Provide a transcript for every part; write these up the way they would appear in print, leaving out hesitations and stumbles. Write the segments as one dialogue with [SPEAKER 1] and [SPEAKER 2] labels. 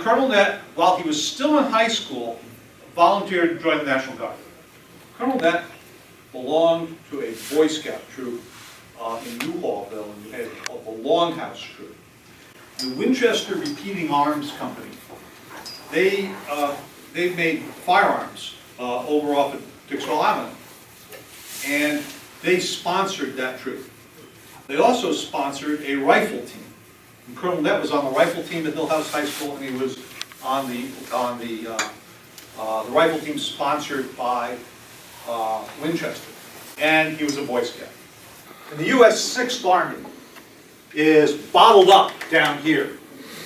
[SPEAKER 1] Colonel Nett, while he was still in high school, volunteered to join the National Guard. Colonel Nett belonged to a Boy Scout troop in New Hallville, in New Haven, called the Longhouse Troop. The Winchester Repeating Arms Company, they made firearms over off at Dixwell Avenue, and they sponsored that troop. They also sponsored a rifle team. And Colonel Nett was on the rifle team at Hillhouse High School, and he was on the rifle team sponsored by Winchester, and he was a Boy Scout. And the U.S. 6th Army is bottled up down here.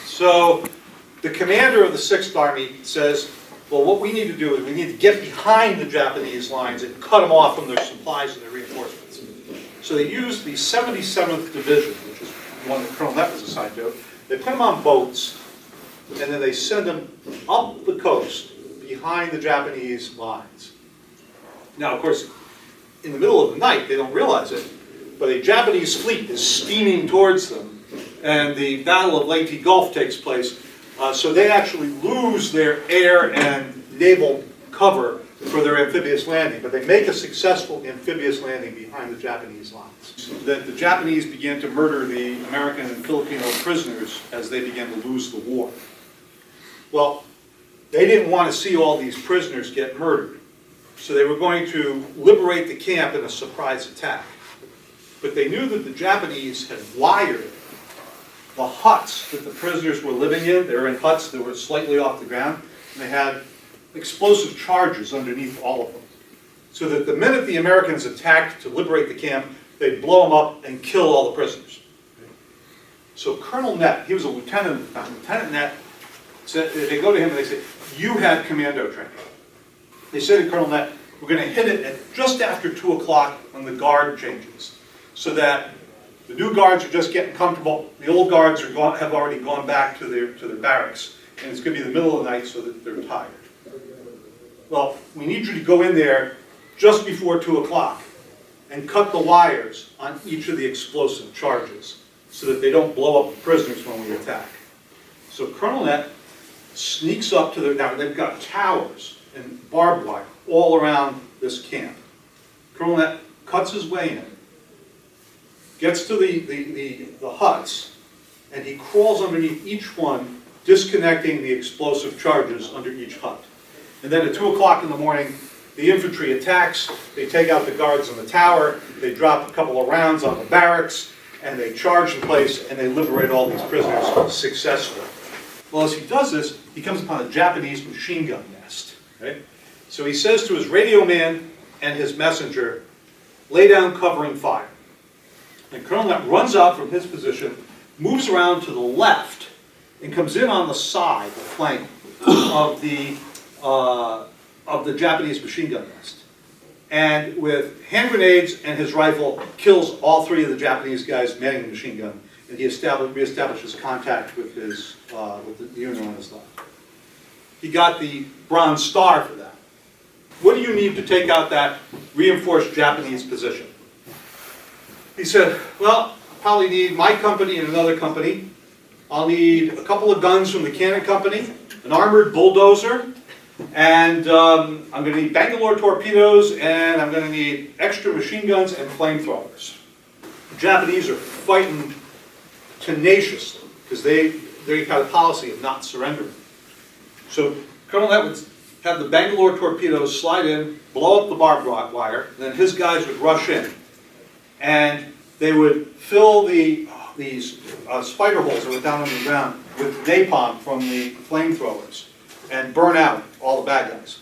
[SPEAKER 1] So the commander of the 6th Army says, well, what we need to do is we need to get behind the Japanese lines and cut them off from their supplies and their reinforcements. So they used the 77th Division, which is the one that Colonel Nett was assigned to. They put them on boats, and then they send them up the coast behind the Japanese lines. Now, of course, in the middle of the night, they don't realize it, but a Japanese fleet is steaming towards them, and the Battle of Leyte Gulf takes place. So they actually lose their air and naval cover for their amphibious landing, but they make a successful amphibious landing behind the Japanese lines. The Japanese began to murder the American and Filipino prisoners as they began to lose the war. Well, they didn't want to see all these prisoners get murdered, so they were going to liberate the camp in a surprise attack. But they knew that the Japanese had wired the huts that the prisoners were living in. They were in huts that were slightly off the ground, and they had explosive charges underneath all of them. So that the minute the Americans attacked to liberate the camp, they'd blow them up and kill all the prisoners. So Colonel Nett, he was a lieutenant at the time. Lieutenant Nett, said, they go to him and they say, you had commando training. They say to Colonel Nett, we're going to hit it at just after 2 o'clock when the guard changes, so that the new guards are just getting comfortable. The old guards have already gone back to their barracks, and it's going to be the middle of the night so that they're tired. Well, we need you to go in there just before 2 o'clock and cut the wires on each of the explosive charges so that they don't blow up the prisoners when we attack. So Colonel Nett sneaks up to their, now they've got towers and barbed wire all around this camp. Colonel Nett cuts his way in, gets to the huts, and he crawls underneath each one, disconnecting the explosive charges under each hut. And then at 2 o'clock in the morning, the infantry attacks, they take out the guards on the tower, they drop a couple of rounds on the barracks, and they charge in place, and they liberate all these prisoners successfully. Well, as he does this, he comes upon a Japanese machine gun nest. Right? So he says to his radio man and his messenger, lay down covering fire. And Colonel Nett runs out from his position, moves around to the left, and comes in on the side, the flank, of the Japanese machine gun nest. And with hand grenades and his rifle, kills all 3 of the Japanese guys manning the machine gun. And he reestablishes contact with the unit on his left. He got the Bronze Star for that. What do you need to take out that reinforced Japanese position? He said, well, I'll probably need my company and another company. I'll need a couple of guns from the Cannon Company, an armored bulldozer, and I'm going to need Bangalore torpedoes, and I'm going to need extra machine guns and flamethrowers. The Japanese are fighting tenaciously because they had a policy of not surrendering. So Colonel Nett would have the Bangalore torpedoes slide in, blow up the barbed wire, and then his guys would rush in. And they would fill these spider holes that were down on the ground with napalm from the flamethrowers and burn out all the bad guys.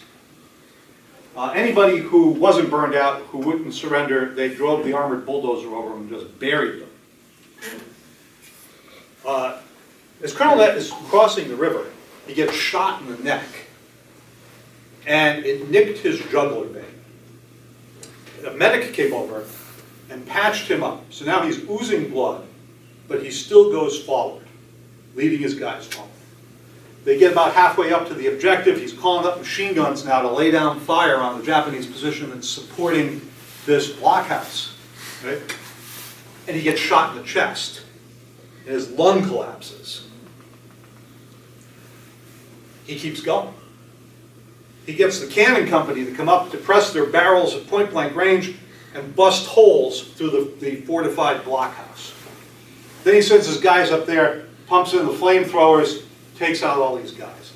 [SPEAKER 1] Anybody who wasn't burned out, who wouldn't surrender, they drove the armored bulldozer over them and just buried them. As Colonel Nett is crossing the river, he gets shot in the neck, and it nicked his jugular vein. A medic came over and patched him up. So now he's oozing blood, but he still goes forward, leading his guys forward. They get about halfway up to the objective. He's calling up machine guns now to lay down fire on the Japanese position that's supporting this blockhouse. Right? And he gets shot in the chest, and his lung collapses. He keeps going. He gets the cannon company to come up to press their barrels at point blank range and bust holes through the fortified blockhouse. Then he sends his guys up there, pumps in the flamethrowers, takes out all these guys.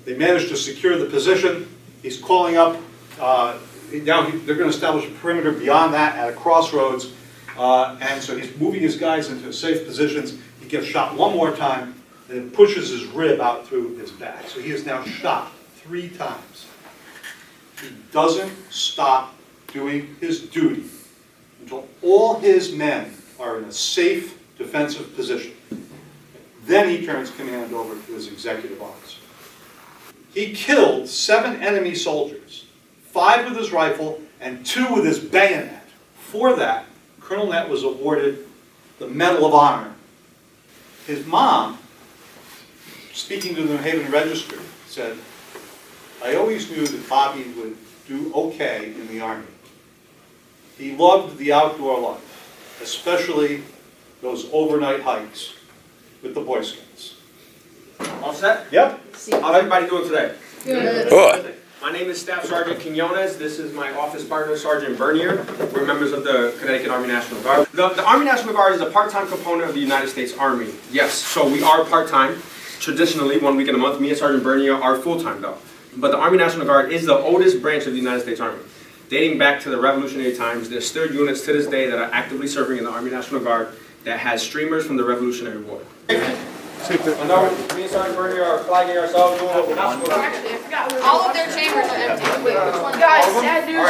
[SPEAKER 1] They manage to secure the position. He's calling up, now they're going to establish a perimeter beyond that at a crossroads, and so he's moving his guys into safe positions. He gets shot one more time, and it pushes his rib out through his back. So he is now shot 3 times. He doesn't stop doing his duty until all his men are in a safe defensive position. Then he turns command over to his executive officer. He killed 7 enemy soldiers, 5 with his rifle and 2 with his bayonet. For that, Colonel Nett was awarded the Medal of Honor. His mom, speaking to the New Haven Register, said, "I always knew that Bobby would do okay in the Army. He loved the outdoor life, especially those overnight hikes with the Boy Scouts."
[SPEAKER 2] All set?
[SPEAKER 1] Yep.
[SPEAKER 2] How's everybody doing today?
[SPEAKER 3] Good.
[SPEAKER 2] My name is Staff Sergeant Quinones. This is my office partner, Sergeant Bernier. We're members of the Connecticut Army National Guard. The Army National Guard is a part-time component of the United States Army. Yes, so we are part-time. Traditionally, 1 week in a month. Me and Sergeant Bernier are full-time though. But the Army National Guard is the oldest branch of the United States Army. Dating back to the Revolutionary times, there's still units to this day that are actively serving in the Army National Guard that has streamers from the Revolutionary War. I know me and Sergeant Bernier are flagging ourselves, doing what we're not supposed to do.
[SPEAKER 4] All of their chambers are empty. Wait, which one? Guys, sad news.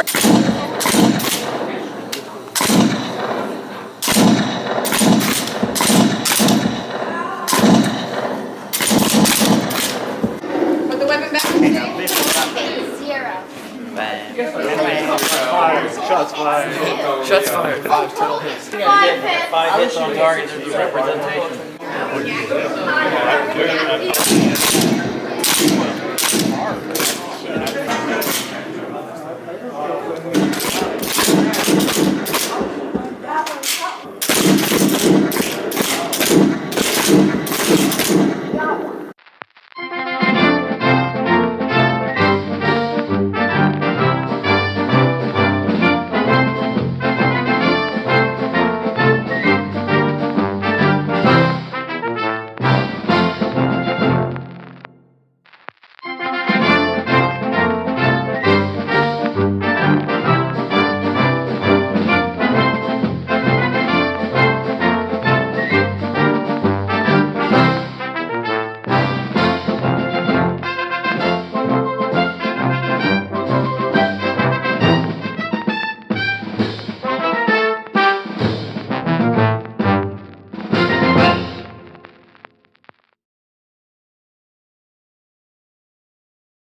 [SPEAKER 4] Put the weapon back in the safe.
[SPEAKER 5] 0.
[SPEAKER 3] Shots fired. Shots fired. 5 total hits. 5 hits on target. There's representation.